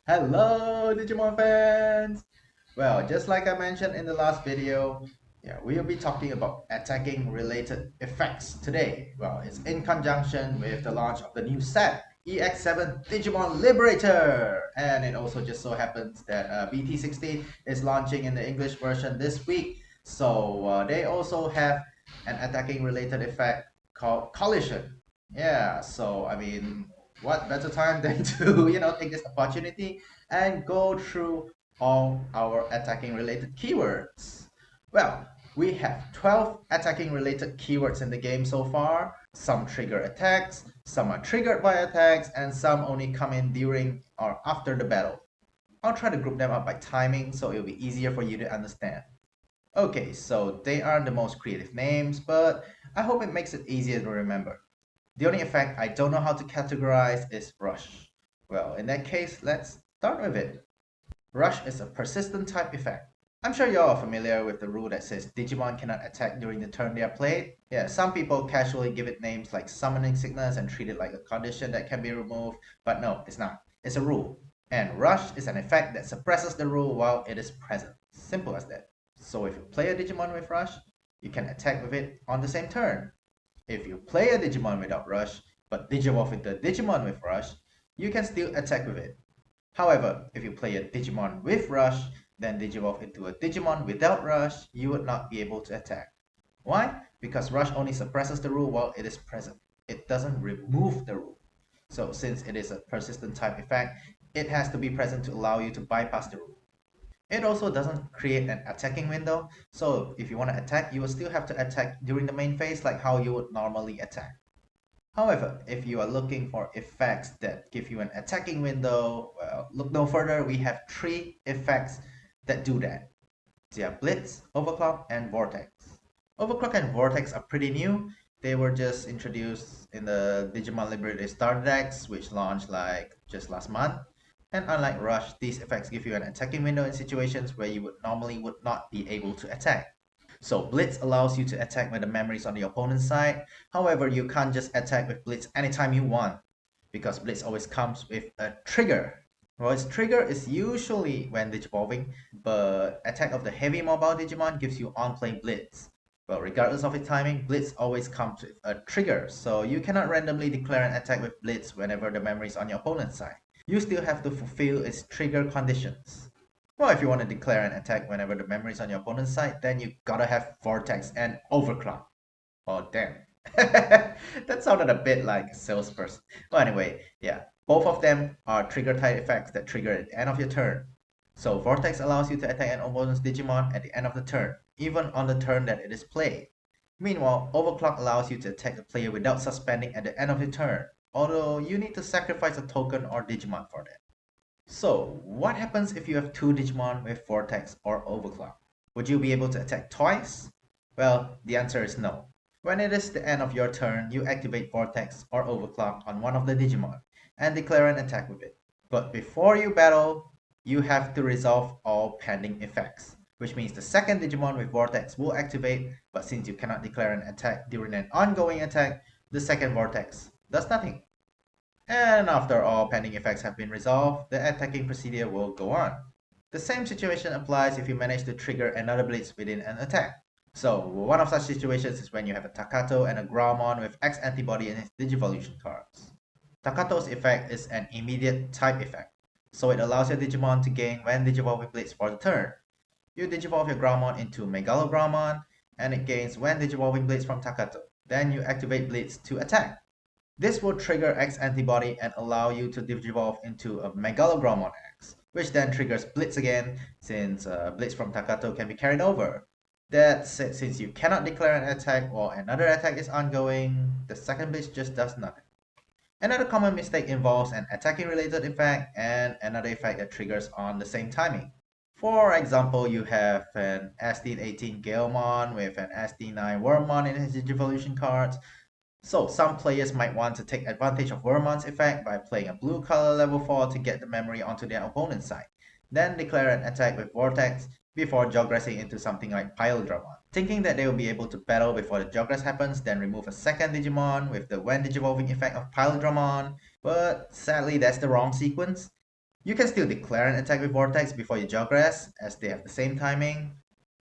Hello, Digimon fans! Well, just like I mentioned in the last video, we'll be talking about attacking related effects today. Well, it's in conjunction with the launch of the new set, EX7 Digimon Liberator! And it also just so happens that BT60 is launching in the English version this week. So they also have an attacking related effect called Collision. Yeah, so I mean, what better time than to take this opportunity and go through all our attacking related keywords. Well, we have 12 attacking related keywords in the game so far. Some trigger attacks, some are triggered by attacks, and some only come in during or after the battle. I'll try to group them up by timing so it'll be easier for you to understand. Okay, so they aren't the most creative names, but I hope it makes it easier to remember. The only effect I don't know how to categorize is Rush. Well, in that case, let's start with it. Rush is a persistent type effect. I'm sure you're all familiar with the rule that says Digimon cannot attack during the turn they are played. Yeah, some people casually give it names like summoning sickness and treat it like a condition that can be removed, but no, it's not. It's a rule. And Rush is an effect that suppresses the rule while it is present. Simple as that. So if you play a Digimon with Rush, you can attack with it on the same turn. If you play a Digimon without Rush, but Digivolve into a Digimon with Rush, you can still attack with it. However, if you play a Digimon with Rush, then Digivolve into a Digimon without Rush, you would not be able to attack. Why? Because Rush only suppresses the rule while it is present. It doesn't remove the rule. So since it is a persistent type effect, it has to be present to allow you to bypass the rule. It also doesn't create an attacking window, so if you want to attack, you will still have to attack during the main phase like how you would normally attack. However, if you are looking for effects that give you an attacking window, well, look no further, we have three effects that do that. They are Blitz, Overclock, and Vortex. Overclock and Vortex are pretty new. They were just introduced in the Digimon Liberator Starter decks, which launched like just last month. And unlike Rush, these effects give you an attacking window in situations where you would normally would not be able to attack. So Blitz allows you to attack when the memory is on the opponent's side. However, you can't just attack with Blitz anytime you want, because Blitz always comes with a trigger. Well, its trigger is usually when digivolving, but attack of the heavy mobile Digimon gives you on-play Blitz. Well, regardless of its timing, Blitz always comes with a trigger, so you cannot randomly declare an attack with Blitz whenever the memory is on your opponent's side. You still have to fulfill its trigger conditions. Well, if you want to declare an attack whenever the memory is on your opponent's side, then you gotta have Vortex and Overclock. Oh, damn. That sounded a bit like a salesperson. Well, anyway, yeah. Both of them are trigger type effects that trigger at the end of your turn. So Vortex allows you to attack an opponent's Digimon at the end of the turn, even on the turn that it is played. Meanwhile, Overclock allows you to attack the player without suspending at the end of your turn, although you need to sacrifice a token or Digimon for that. So, what happens if you have two Digimon with Vortex or Overclock? Would you be able to attack twice? Well, the answer is no. When it is the end of your turn, you activate Vortex or Overclock on one of the Digimon and declare an attack with it. But before you battle, you have to resolve all pending effects, which means the second Digimon with Vortex will activate, but since you cannot declare an attack during an ongoing attack, the second Vortex does nothing. And after all pending effects have been resolved, the attacking procedure will go on. The same situation applies if you manage to trigger another Blitz within an attack. So, one of such situations is when you have a Takato and a Graumon with X antibody in its Digivolution cards. Takato's effect is an immediate type effect, so it allows your Digimon to gain when Digivolving Blitz for the turn. You Digivolve your Graumon into Megalograumon, and it gains when Digivolving Blitz from Takato. Then you activate Blitz to attack. This will trigger X antibody and allow you to digivolve into a Megalograumon X, which then triggers Blitz again, since Blitz from Takato can be carried over. That said, since you cannot declare an attack or another attack is ongoing, the second Blitz just does nothing. Another common mistake involves an attacking related effect and another effect that triggers on the same timing. For example, you have an SD18 Galemon with an SD9 Wormmon in his Digivolution cards. So some players might want to take advantage of Wormmon's effect by playing a blue color level 4 to get the memory onto their opponent's side, then declare an attack with Vortex before jogressing into something like Piledramon. Thinking that they will be able to battle before the jogress happens, then remove a second Digimon with the when Digivolving effect of Piledramon, but sadly that's the wrong sequence. You can still declare an attack with Vortex before you Jogress, as they have the same timing,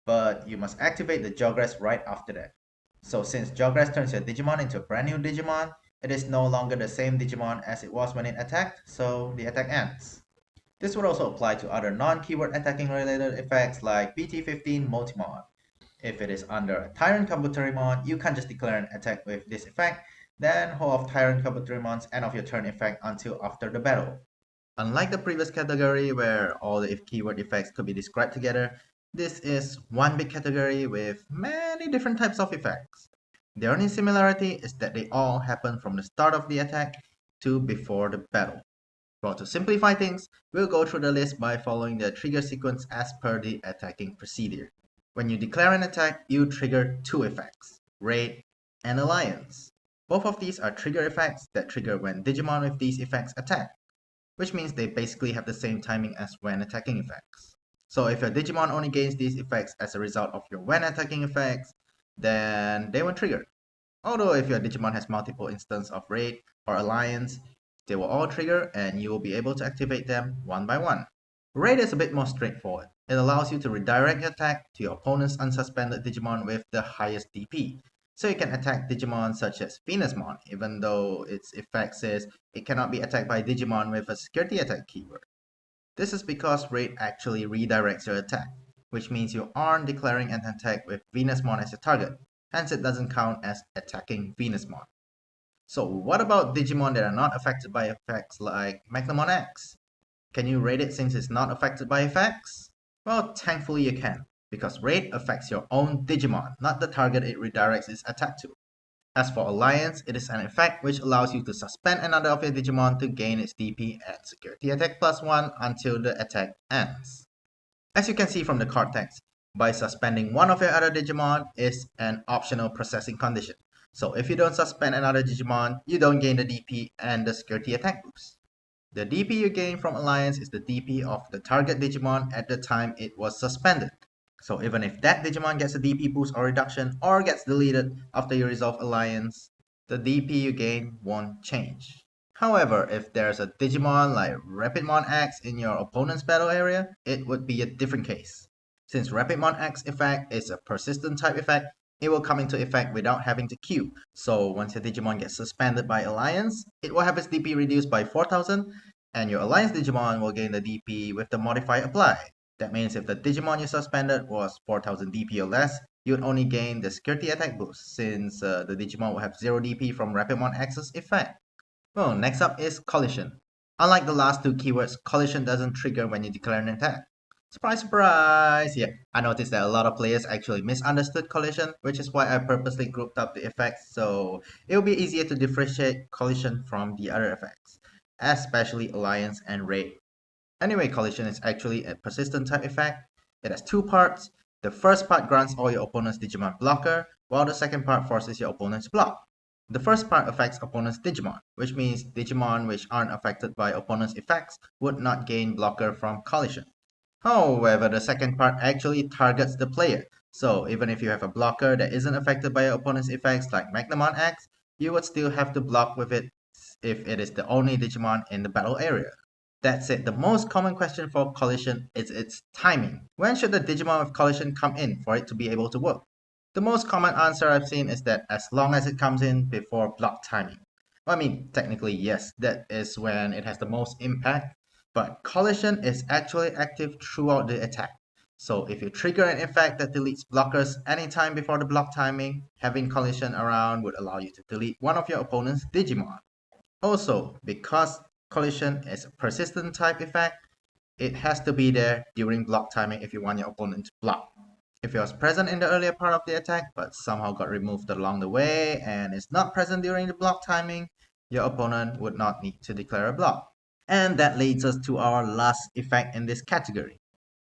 but you must activate the Jogress right after that. So since Jogress turns your Digimon into a brand new Digimon, it is no longer the same Digimon as it was when it attacked, so the attack ends. This would also apply to other non-keyword attacking related effects like BT15 Multimon. If it is under a Tyrant Kabuterimon, you can't just declare an attack with this effect, then hold off Tyrant Kabuterimon's end of your turn effect until after the battle. Unlike the previous category where all the keyword effects could be described together, this is one big category with many different types of effects. The only similarity is that they all happen from the start of the attack to before the battle. Well, to simplify things, we'll go through the list by following the trigger sequence as per the attacking procedure. When you declare an attack, you trigger two effects, Raid and Alliance. Both of these are trigger effects that trigger when Digimon with these effects attack, which means they basically have the same timing as when attacking effects. So if your Digimon only gains these effects as a result of your when attacking effects, then they won't trigger. Although if your Digimon has multiple instances of Raid or Alliance, they will all trigger and you will be able to activate them one by one. Raid is a bit more straightforward. It allows you to redirect your attack to your opponent's unsuspended Digimon with the highest DP. So you can attack Digimon such as Venusmon, even though its effect says it cannot be attacked by Digimon with a security attack keyword. This is because Raid actually redirects your attack, which means you aren't declaring an attack with Venusmon as your target, hence it doesn't count as attacking Venusmon. So what about Digimon that are not affected by effects like Magnamon X? Can you raid it since it's not affected by effects? Well, thankfully you can, because raid affects your own Digimon, not the target it redirects its attack to. As for Alliance, it is an effect which allows you to suspend another of your Digimon to gain its DP and security attack +1 until the attack ends. As you can see from the card text, by suspending one of your other Digimon is an optional processing condition. So if you don't suspend another Digimon, you don't gain the DP and the security attack boost. The DP you gain from Alliance is the DP of the target Digimon at the time it was suspended. So even if that Digimon gets a DP boost or reduction or gets deleted after you resolve Alliance, the DP you gain won't change. However, if there's a Digimon like Rapidmon X in your opponent's battle area, it would be a different case. Since Rapidmon X effect is a persistent type effect, it will come into effect without having to queue. So once your Digimon gets suspended by Alliance, it will have its DP reduced by 4000, and your Alliance Digimon will gain the DP with the modifier applied. That means if the Digimon you suspended was 4000 DP or less, you'd only gain the security attack boost, since the Digimon will have 0 DP from Rapidmon X's effect. Well, next up is Collision. Unlike the last two keywords, Collision doesn't trigger when you declare an attack. Surprise, surprise! Yeah, I noticed that a lot of players actually misunderstood Collision, which is why I purposely grouped up the effects so it will be easier to differentiate Collision from the other effects, especially Alliance and Raid. Anyway, Collision is actually a persistent type effect. It has two parts. The first part grants all your opponent's Digimon blocker, while the second part forces your opponent's block. The first part affects opponent's Digimon, which means Digimon which aren't affected by opponent's effects would not gain blocker from Collision. However, the second part actually targets the player, so even if you have a blocker that isn't affected by your opponent's effects like Magnamon X, you would still have to block with it if it is the only Digimon in the battle area. That's it. The most common question for Collision is its timing. When should the Digimon with Collision come in for it to be able to work? The most common answer I've seen is that as long as it comes in before block timing. I mean, technically, yes, that is when it has the most impact, but Collision is actually active throughout the attack. So if you trigger an effect that deletes blockers anytime before the block timing, having Collision around would allow you to delete one of your opponent's Digimon. Also, because Collision is a persistent type effect, it has to be there during block timing if you want your opponent to block. If it was present in the earlier part of the attack but somehow got removed along the way and is not present during the block timing, your opponent would not need to declare a block. And that leads us to our last effect in this category,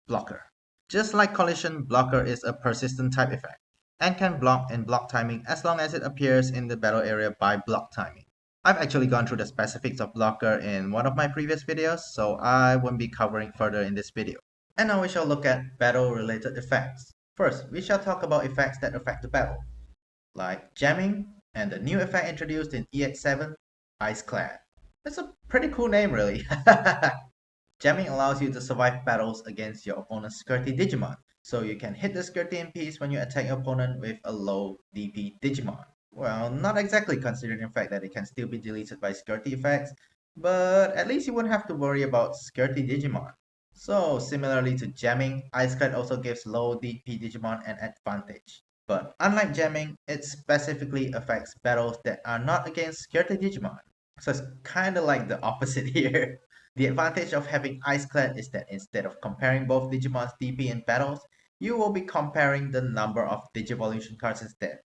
Blocker. Just like Collision, Blocker is a persistent type effect and can block in block timing as long as it appears in the battle area by block timing. I've actually gone through the specifics of Blocker in one of my previous videos, so I won't be covering further in this video. And now we shall look at battle-related effects. First, we shall talk about effects that affect the battle, like jamming and the new effect introduced in EX7, Ice Clad. It's a pretty cool name, really. Jamming allows you to survive battles against your opponent's Skirty Digimon, so you can hit the Skirty in peace when you attack your opponent with a low DP Digimon. Well, not exactly considering the fact that it can still be deleted by Skirty effects, but at least you won't have to worry about Skirty Digimon. So, similarly to jamming, Ice Clad also gives low DP Digimon an advantage. But unlike jamming, it specifically affects battles that are not against Skirty Digimon. So it's kinda like the opposite here. The advantage of having Ice Clad is that instead of comparing both Digimon's DP in battles, you will be comparing the number of Digivolution cards instead.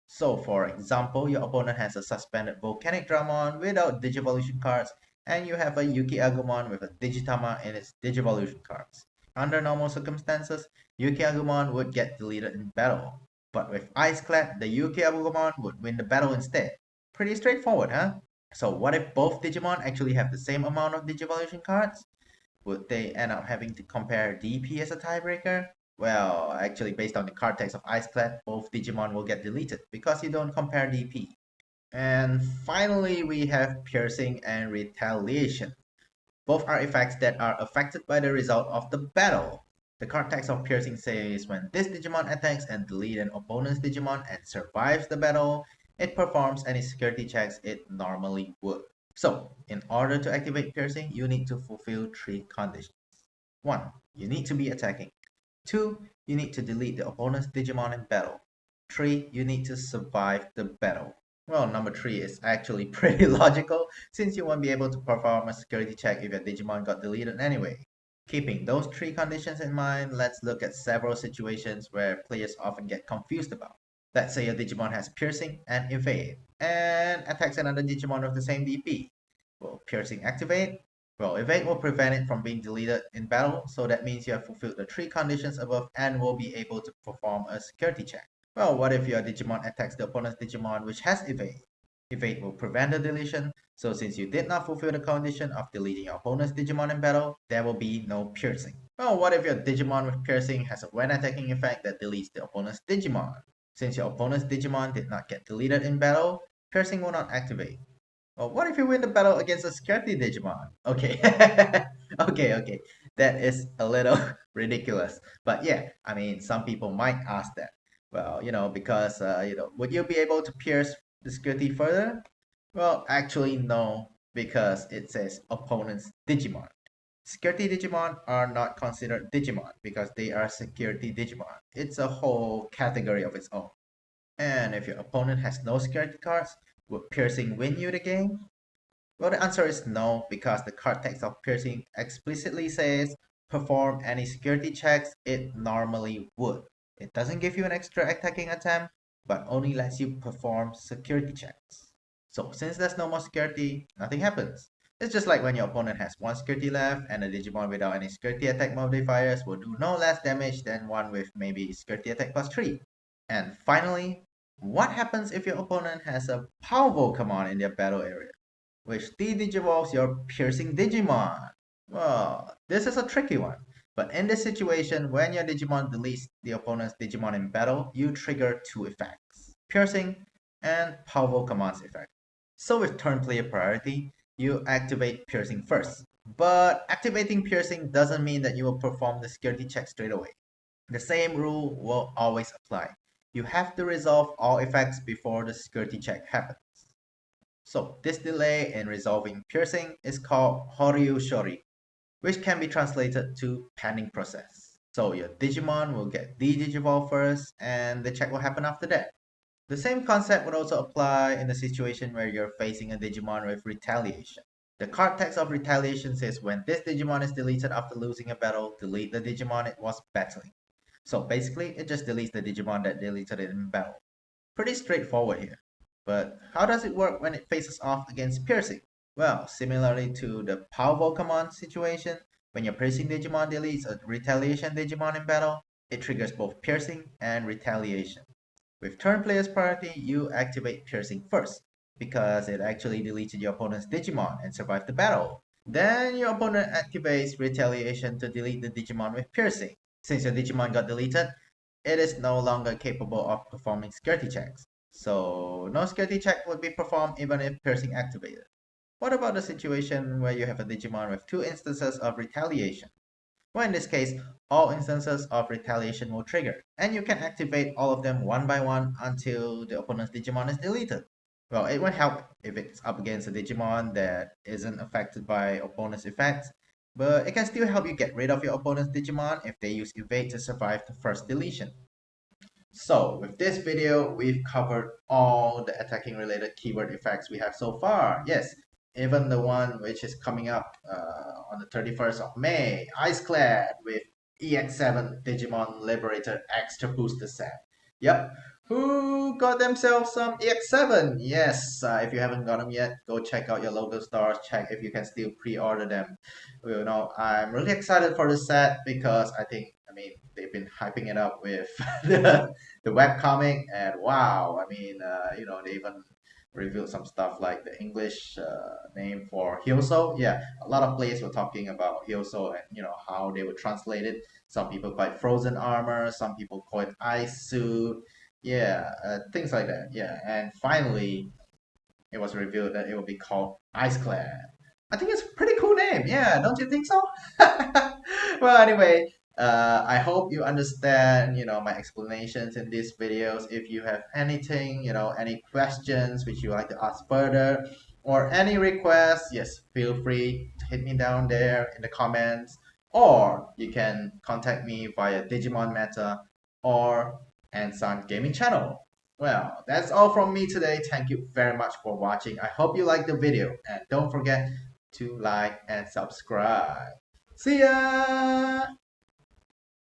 So for example, your opponent has a suspended Volcanic Dramon without Digivolution cards, and you have a Yuki Agumon with a Digitama in its Digivolution cards. Under normal circumstances, Yuki Agumon would get deleted in battle, but with Ice Clad, the Yuki Agumon would win the battle instead. Pretty straightforward, huh? So what if both Digimon actually have the same amount of Digivolution cards? Would they end up having to compare DP as a tiebreaker? Well, actually based on the card text of Ice Clad, both Digimon will get deleted because you don't compare DP. And finally, we have Piercing and Retaliation. Both are effects that are affected by the result of the battle. The card text of Piercing says when this Digimon attacks and deletes an opponent's Digimon and survives the battle, it performs any security checks it normally would. So, in order to activate Piercing, you need to fulfill 3 conditions. 1. You need to be attacking. 2. You need to delete the opponent's Digimon in battle. 3. You need to survive the battle. Well, number 3 is actually pretty logical since you won't be able to perform a security check if your Digimon got deleted anyway. Keeping those 3 conditions in mind, let's look at several situations where players often get confused about. Let's say your Digimon has Piercing and Evade, and attacks another Digimon with the same DP. Will Piercing activate? Well, Evade will prevent it from being deleted in battle, so that means you have fulfilled the 3 conditions above and will be able to perform a security check. Well, what if your Digimon attacks the opponent's Digimon which has Evade? Evade will prevent the deletion, so since you did not fulfill the condition of deleting your opponent's Digimon in battle, there will be no Piercing. Well, what if your Digimon with Piercing has a when attacking effect that deletes the opponent's Digimon? Since your opponent's Digimon did not get deleted in battle, Piercing will not activate. Well, what if you win the battle against a Skirty Digimon? Okay, okay, that is a little ridiculous. But yeah, I mean, some people might ask that. Well, because, would you be able to pierce the Skirty further? Well, actually, no, because it says opponent's Digimon. Skirty Digimon are not considered Digimon because they are security Digimon. It's a whole category of its own. And if your opponent has no security cards, would Piercing win you the game? Well, the answer is no, because the card text of Piercing explicitly says perform any security checks it normally would. It doesn't give you an extra attacking attempt, but only lets you perform security checks. So since there's no more security, nothing happens. It's just like when your opponent has 1 security left and a Digimon without any security attack modifiers will do no less damage than one with maybe security attack plus 3. And finally, what happens if your opponent has a Power Pokemon in their battle area, which de-digivolves your Piercing Digimon? Well, this is a tricky one. But in this situation, when your Digimon deletes the opponent's Digimon in battle, you trigger 2 effects, Piercing and Power Pokemons effect. So with turn player priority, you activate Piercing first. But activating Piercing doesn't mean that you will perform the security check straight away. The same rule will always apply. You have to resolve all effects before the security check happens. So this delay in resolving Piercing is called Horyu Shori, which can be translated to pending process. So your Digimon will get de-digivolved first and the check will happen after that. The same concept would also apply in the situation where you're facing a Digimon with retaliation. The card text of retaliation says when this Digimon is deleted after losing a battle, delete the Digimon it was battling. So basically, it just deletes the Digimon that deleted it in battle. Pretty straightforward here. But how does it work when it faces off against Piercing? Well, similarly to the Power Pokemon situation, when your Piercing Digimon deletes a Retaliation Digimon in battle, it triggers both Piercing and Retaliation. With turn player's priority, you activate Piercing first, because it actually deleted your opponent's Digimon and survived the battle. Then your opponent activates Retaliation to delete the Digimon with Piercing. Since your Digimon got deleted, it is no longer capable of performing security checks. So no security check would be performed even if Piercing activated. What about the situation where you have a Digimon with two instances of retaliation? Well, in this case, all instances of retaliation will trigger, and you can activate all of them one by one until the opponent's Digimon is deleted. Well, it won't help if it's up against a Digimon that isn't affected by opponent's effects, but it can still help you get rid of your opponent's Digimon if they use evade to survive the first deletion. So with this video, we've covered all the attacking related keyword effects we have so far. Yes, even the one which is coming up on the 31st of May, Ice Clad with EX7 Digimon Liberator Extra Booster Set. Yep, who got themselves some EX7? Yes, if you haven't got them yet, go check out your local stores, check if you can still pre-order them. You know, I'm really excited for the set because I mean, they've been hyping it up with the webcomic, and wow, I mean, they even revealed some stuff like the English name for Hyoso. Yeah, a lot of players were talking about Hyoso and how they would translate it. Some people call it frozen armor, some people call it ice suit. Yeah, things like that. Yeah, and finally, it was revealed that it will be called Ice Clad. I think it's a pretty cool name. Yeah, don't you think so? Well, anyway, I hope you understand, my explanations in these videos. If you have anything, any questions which you like to ask further, or any requests, yes, feel free to hit me down there in the comments, or you can contact me via Digimon Meta or Ansan Gaming Channel. Well, that's all from me today. Thank you very much for watching. I hope you liked the video, and don't forget to like and subscribe. See ya!